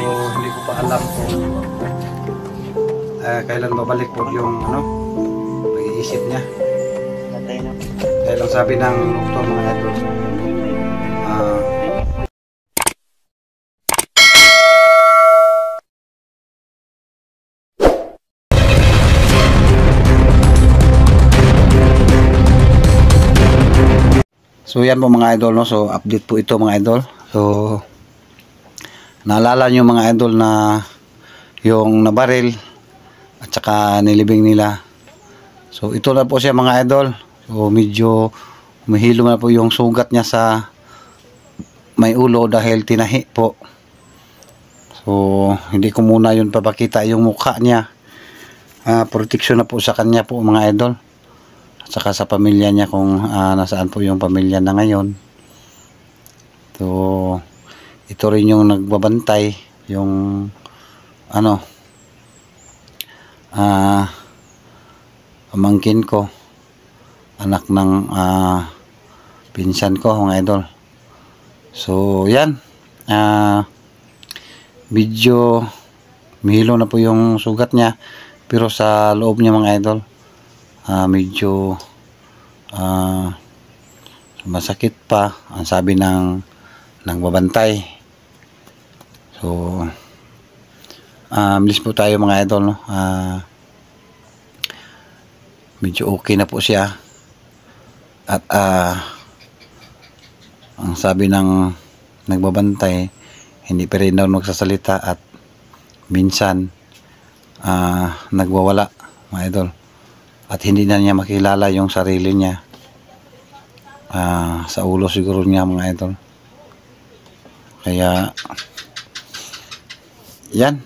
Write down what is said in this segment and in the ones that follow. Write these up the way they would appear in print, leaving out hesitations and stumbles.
hindi ko pa alam kung kailan babalik po yung pag-iisip niya. Kaya lang sabi ng doktor, mga idol, so yan po mga idol, no? So update po ito mga idol. So naalala nyo mga idol na yung nabaril at saka nilibing nila. So ito na po siya mga idol. So medyo humihilo na po yung sugat niya sa may ulo dahil tinahi po. So hindi ko muna yun papakita yung mukha niya. Protection na po sa kanya po mga idol. At saka sa pamilya niya kung nasaan po yung pamilya na ngayon. So ito rin yung nagbabantay, yung pamangkin ko, anak ng pinsan ko mga idol. So yan, medyo mihilo na po yung sugat niya, pero sa loob niya mga idol medyo masakit pa, ang sabi ng nagbabantay. So bilis po tayo mga idol, no? Medyo okay na po siya at ang sabi ng nagbabantay, hindi pa rin daw magsasalita at minsan nagwawala mga idol. At hindi na niya makilala yung sarili niya. Sa ulo siguro niya mga idol. Kaya yan,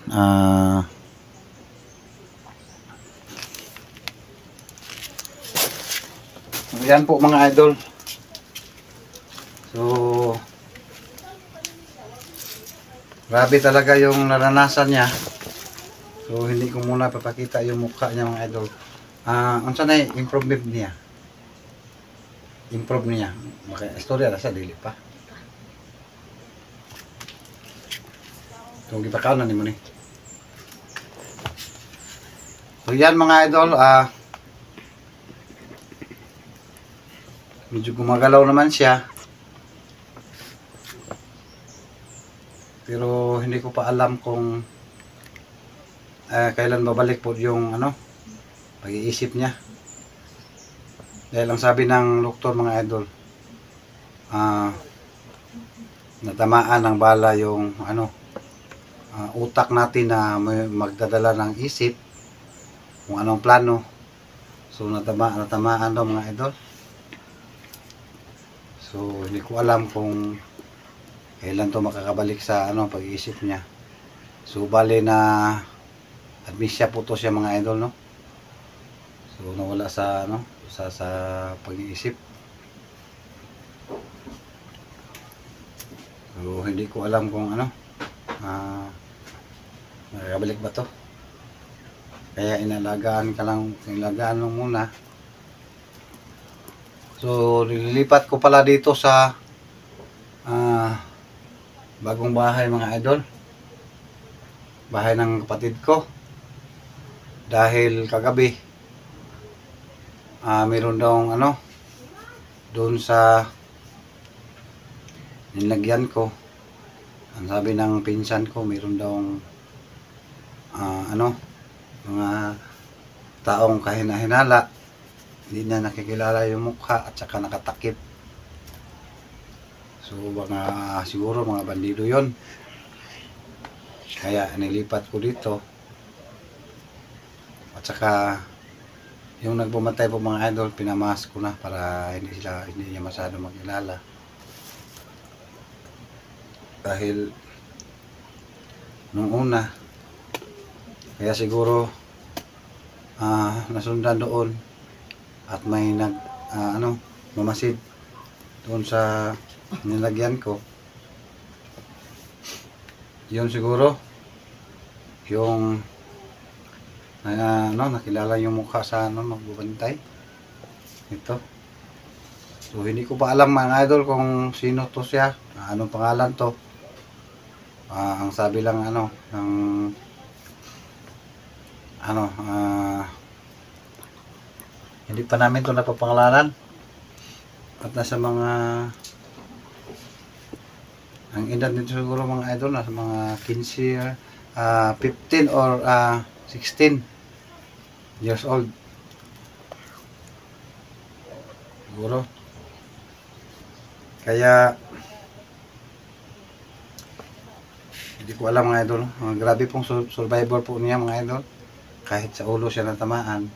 yan po mga idol. So grabe talaga yung naranasan niya. So hindi ko muna papakita yung mukha niya mga idol. Ang sanay improvement niya. Improve niya. Istorya na sa dili pa. Kung ipakaw na ni mo ni. So yan mga idol, medyo gumagalaw naman siya. Pero hindi ko pa alam kung kailan babalik po yung pag-iisip niya. Dahil ang sabi ng doktor mga idol, natamaan ng bala yung utak natin na magdadala ng isip kung anong plano. So natamaan daw mga idol. So hindi ko alam kung kailan to makakabalik sa pag-iisip niya. So bale na admit siya po to siya mga idol, no? So nawala sa sa pag-iisip. So hindi ko alam kung makakabalik ba to. Kaya inalagaan lang muna. So nililipat ko pala dito sa bagong bahay mga idol. Bahay ng kapatid ko. Dahil kagabi meron daw doon sa nilagyan ko, ang sabi ng pinsan ko, meron daw mga taong kahina-hinala, hindi na nakikilala yung mukha at saka nakatakip. So siguro mga bandido yon. Kaya nilipat ko dito. At saka yung nagpumatay po mga idol, pinamask ko na para hindi niya masyado makilala. Dahil nung una, kaya siguro nasundan doon at may mamasid doon sa nilagyan ko. Yun siguro yung nakilala yung mukha sa magbubantay ito. So hindi ko pa alam mga idol kung sino to siya, anong pangalan to. Ang sabi lang ng hindi pa namin ito napapangalanan at nasa mga ang edad nito siguro mga idol nasa mga 15 15 or 16 years old siguro. Kaya hindi ko alam mga idol. Grabe pong survivor po niya mga idol. Kahit sa ulo siya natamaan.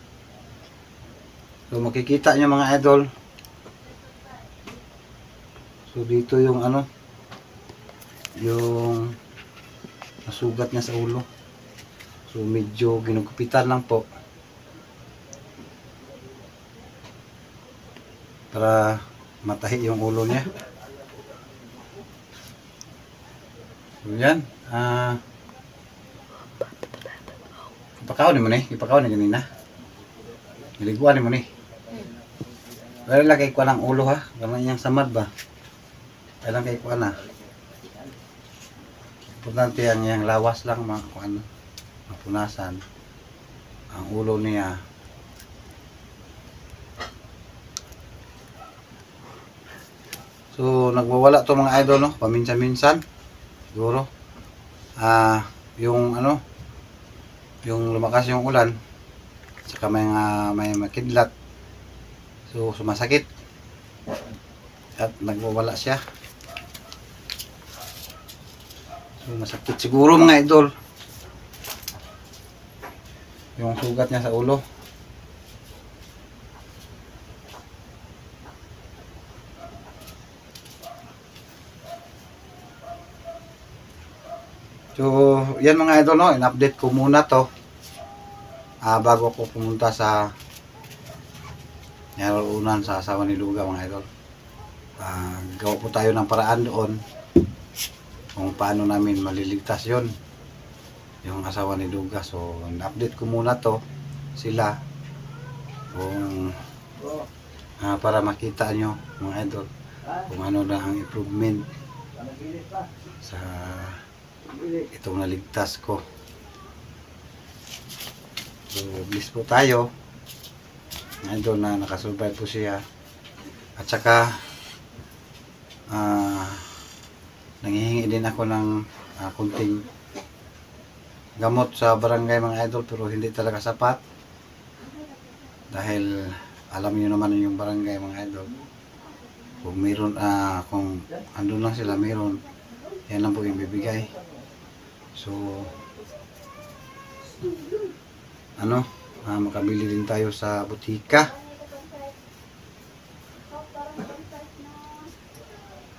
So makikita niyo mga idol. So dito yung yung nasugat niya sa ulo. So medyo ginugupitan lang po. Para matahi yung ulo niya. So yan. Ipakaw ni mo ni. Ipakaw ni ganina. Niliguan ni mo ni. Pero lagay ko ng ulo ha. Kama niyang samad ba. Kailang kay ko na. Importante ang lawas lang mapunasan. Ang ulo niya. So nagwawala to mga idol no. Paminsan-minsan. Siguro. Yung yung lumakas yung ulan. Saka may makidlat. So sumasakit. At nagwawala siya. So masakit siguro mga idol. Yung sugat niya sa ulo. So yan mga idol no, in-update ko muna to. Bago ako pumunta sa naruunan sa asawa ni Luga mga idol. Gawa po tayo ng paraan doon kung paano namin maliligtas yon yung asawa ni Luga. So in-update ko muna to sila kung para makita nyo mga idol kung ano na ang improvement sa itong naligtas ko. So bless po tayo mga idol na nakasurvive po siya. At saka nanghihingi din ako ng kunting gamot sa barangay mga idol, pero hindi talaga sapat dahil alam niyo naman yung barangay mga idol, kung mayroon kung andun lang sila mayroon, yan lang po yung bibigay. So makabili din tayo sa butika.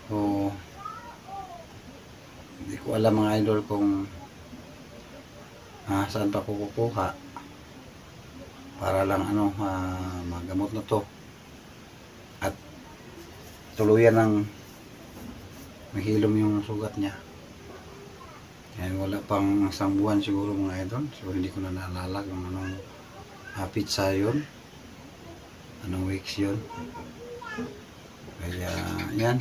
So hindi ko alam mga idol kung saan pa ko kukuha para lang magamot na to at tuluyan ng mahilom yung sugat niya. Yan, wala pang isang buwan siguro mga idol. So hindi ko na naalala kung anong pizza yun, anong weeks yun. Kaya yan,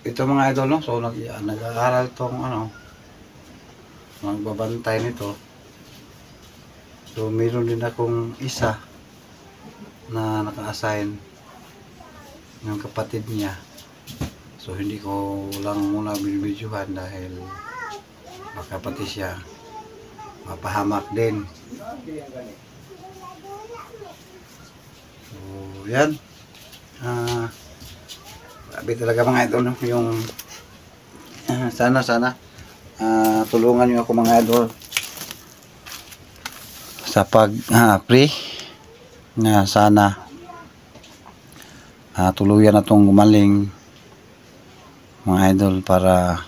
ito mga idol no. So nag-aaral tong magbabantay nito. So meron din akong isa na naka-assign ng kapatid niya. So hindi ko lang muna binibidyohan dahil baka pati siya mapahamak din. So yan, grabe talaga mga idol no? Yung sana tulungan niyo ako mga idol sa pag-pray nga sana tuluyan na itong gumaling mga idol para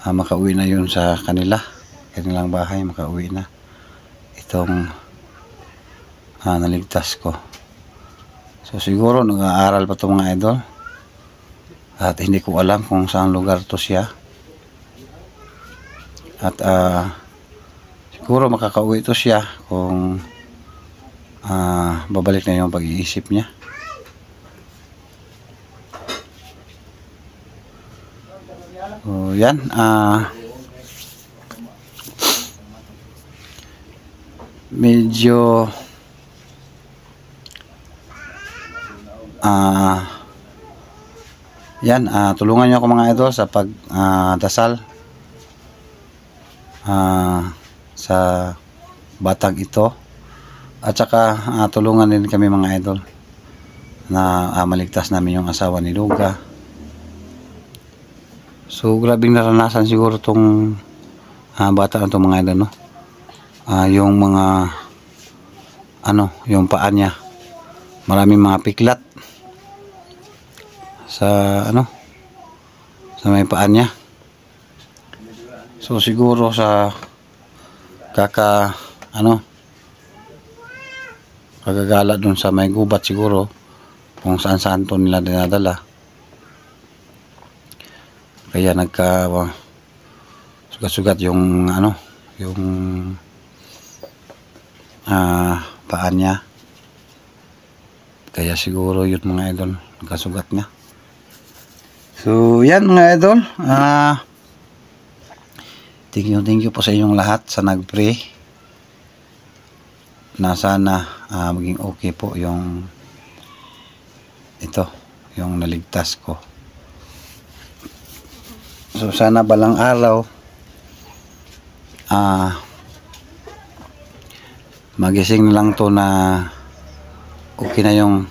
makauwi na yun sa kanilang bahay, makauwi na itong naligtas ko. So siguro nag-aaral pa itong mga idol at hindi ko alam kung saan lugar to siya at siguro makakauwi to siya kung babalik na yung pag-iisip niya. So yan, medyo yan, tulungan niyo ako mga idol sa pagdasal sa batang ito, at saka tulungan din kami mga idol na maligtas namin yung asawa ni Luga. So grabing naranasan siguro tong bata na to mga idol, no? Yung mga yung paa niya, maraming mga piklat sa sa may paa niya. So siguro sa kagagala dun sa may gubat siguro, kung saan to nila dinadala, kaya nagka sugat-sugat yung yung paa niya. Kaya siguro yun mga idol, nagkasugat niya. So yan mga idol, thank you po sa inyong lahat sa nag-pray na sana maging okay po yung naligtas ko. So sana balang araw magising na lang to na okay na yung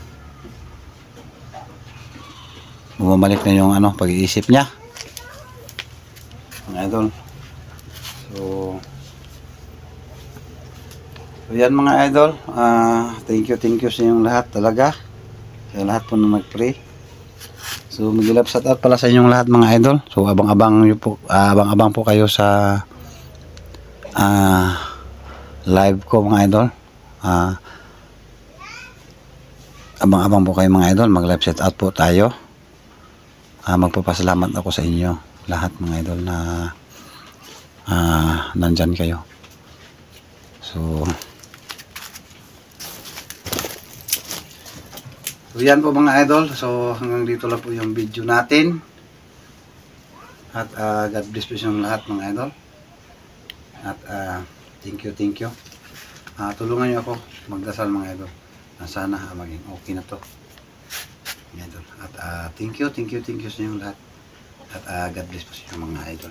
bumabalik na yung pag-iisip niya mga idol. So yan mga idol, thank you sa inyong lahat talaga, sa lahat po na nag-pray. So mag-love shout out pala sa inyong lahat mga idol. So abang-abang po kayo sa live ko mga idol. Abang-abang po kayo mga idol, mag-live shout out po tayo. Magpapasalamat ako sa inyo lahat mga idol na nandyan kayo. So yan po mga idol. So hanggang dito lang po yung video natin. At God bless po yung lahat mga idol. At thank you. Tulungan niyo ako magdasal mga idol na sana maging okay na to mga idol. At thank you sa inyong lahat. At God bless po sa mga idol.